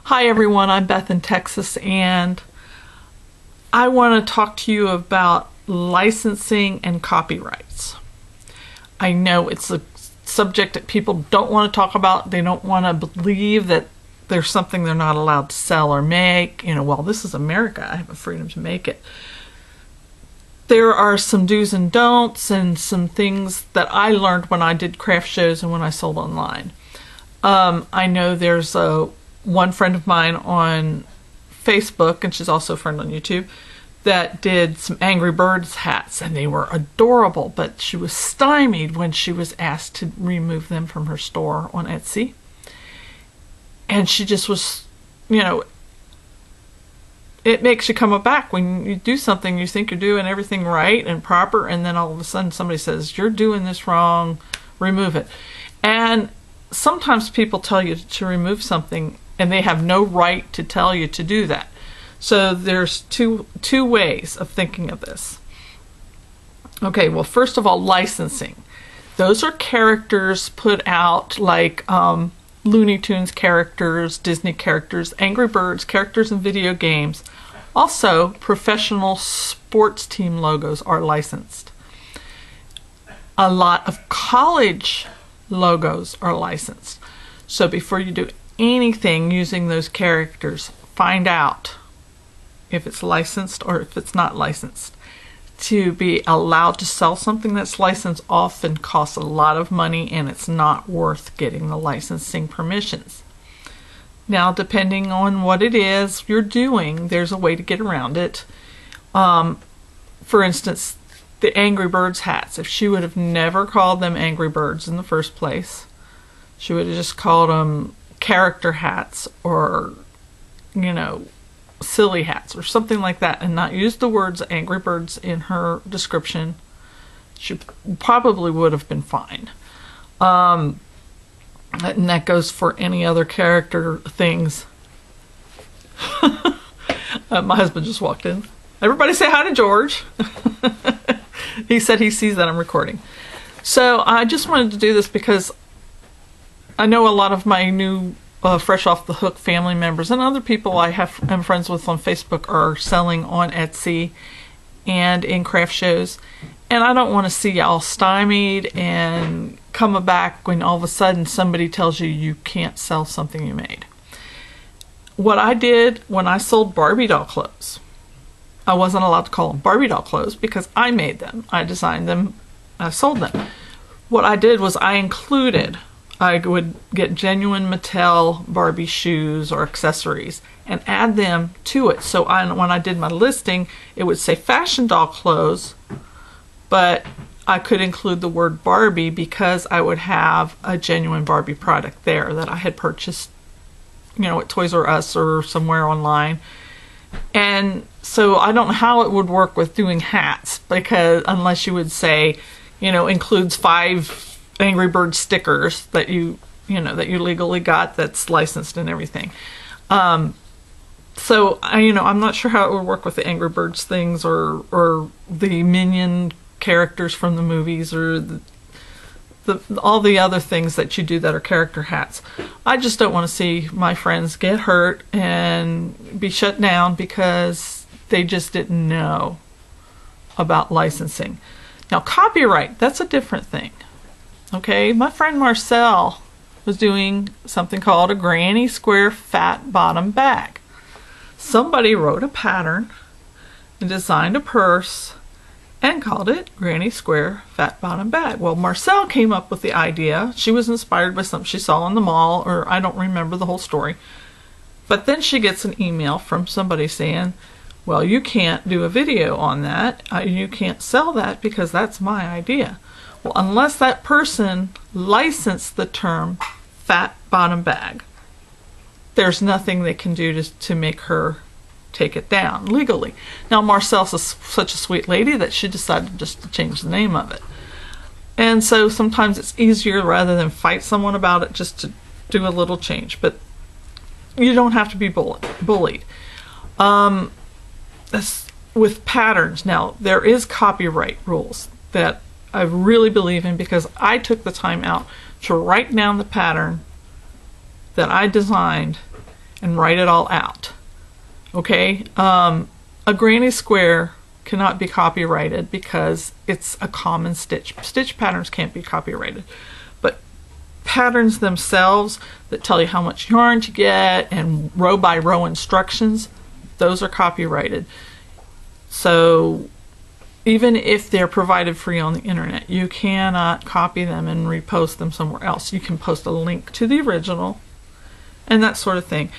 Hi everyone, I'm Beth in Texas, and I want to talk to you about licensing and copyrights. I know it's a subject that people don't want to talk about. They don't want to believe that there's something they're not allowed to sell or make. You know, well, this is America. I have a freedom to make it. There are some do's and don'ts and some things that I learned when I did craft shows and when I sold online. I know there's one friend of mine on Facebook, and she's also a friend on YouTube, that did some Angry Birds hats, and they were adorable, but she was stymied when she was asked to remove them from her store on Etsy. And she just was, you know, it makes you come back when you do something, you think you're doing everything right and proper, and then all of a sudden somebody says, you're doing this wrong, remove it. And sometimes people tell you to remove something and they have no right to tell you to do that. So there's two ways of thinking of this. Okay, well, first of all, licensing. Those are characters put out like Looney Tunes characters, Disney characters, Angry Birds, characters in video games. Also, professional sports team logos are licensed. A lot of college logos are licensed. So before you do anything using those characters, find out if it's licensed or if it's not licensed. To be allowed to sell something that's licensed often costs a lot of money, and it's not worth getting the licensing permissions. Now, depending on what it is you're doing, there's a way to get around it. For instance, the Angry Birds hats. If she would have never called them Angry Birds in the first place, she would have just called them character hats or, you know, silly hats or something like that, and not used the words Angry Birds in her description, she probably would have been fine. And that goes for any other character things. My husband just walked in. Everybody say hi to George. He said he sees that I'm recording. So I just wanted to do this because I know a lot of my new fresh off the hook family members and other people I'm friends with on Facebook are selling on Etsy and in craft shows, and I don't want to see y'all stymied and come back when all of a sudden somebody tells you you can't sell something you made. What I did when I sold Barbie doll clothes, I wasn't allowed to call them Barbie doll clothes because I made them, I designed them, I sold them. What I did was I would get genuine Mattel Barbie shoes or accessories and add them to it. So when I did my listing, it would say fashion doll clothes, but I could include the word Barbie because I would have a genuine Barbie product there that I had purchased, you know, at Toys R Us or somewhere online. And so I don't know how it would work with doing hats, because unless you would say, you know, includes 5 Angry Bird stickers that you legally got, that's licensed and everything. So I'm not sure how it would work with the Angry Birds things or the Minion characters from the movies or all the other things that you do that are character hats. I just don't want to see my friends get hurt and be shut down because they just didn't know about licensing. Now, copyright, that's a different thing. Okay, my friend Marcel was doing something called a granny square fat bottom bag. Somebody wrote a pattern and designed a purse and called it granny square fat bottom bag. Well, Marcel came up with the idea. She was inspired by something she saw in the mall, or I don't remember the whole story. But then she gets an email from somebody saying, well, you can't do a video on that. You can't sell that because that's my idea. Well, unless that person licensed the term fat bottom bag, there's nothing they can do to make her take it down legally. Now, Marcel's such a sweet lady that she decided just to change the name of it. And so sometimes it's easier, rather than fight someone about it, just to do a little change. But you don't have to be bullied. With patterns, now, there is copyright rules that I really believe in, because I took the time out to write down the pattern that I designed and write it all out. Okay, a granny square cannot be copyrighted because it's a common stitch. Stitch patterns can't be copyrighted, but patterns themselves that tell you how much yarn to get and row by row instructions, those are copyrighted. So even if they're provided free on the internet, you cannot copy them and repost them somewhere else. You can post a link to the original and that sort of thing.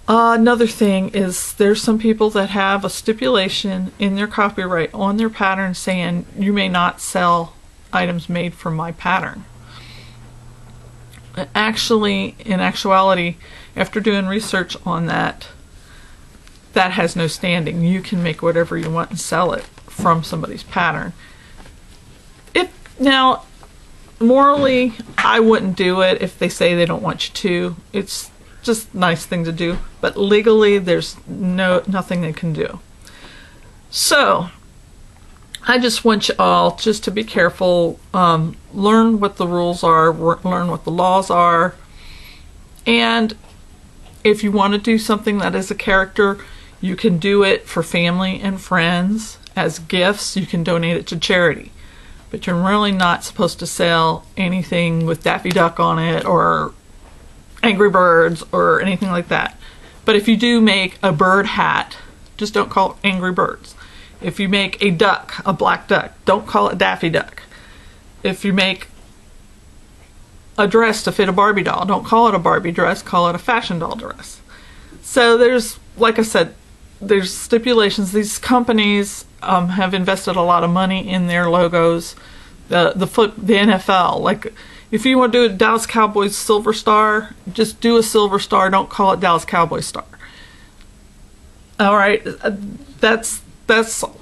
Another thing is there's some people that have a stipulation in their copyright on their pattern saying you may not sell items made from my pattern. Actually, in actuality, after doing research on that, that has no standing. You can make whatever you want and sell it from somebody's pattern. Now, morally, I wouldn't do it if they say they don't want you to. It's just a nice thing to do, but legally there's nothing they can do. So I just want you all just to be careful, learn what the rules are, learn what the laws are, and if you want to do something that is a character, you can do it for family and friends as gifts. You can donate it to charity, but you're really not supposed to sell anything with Daffy Duck on it or Angry Birds or anything like that. But if you do make a bird hat, just don't call it Angry Birds. If you make a duck, a black duck, don't call it Daffy Duck. If you make a dress to fit a Barbie doll, don't call it a Barbie dress, call it a fashion doll dress. So there's, like I said, there's stipulations. These companies have invested a lot of money in their logos. The NFL, like if you want to do a Dallas Cowboys Silver Star, just do a Silver Star. Don't call it Dallas Cowboys Star. All right, that's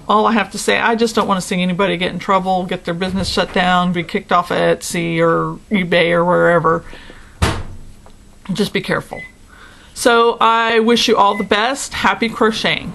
all I have to say. I just don't want to see anybody get in trouble, get their business shut down, be kicked off of Etsy or eBay or wherever. Just be careful. So I wish you all the best. Happy crocheting.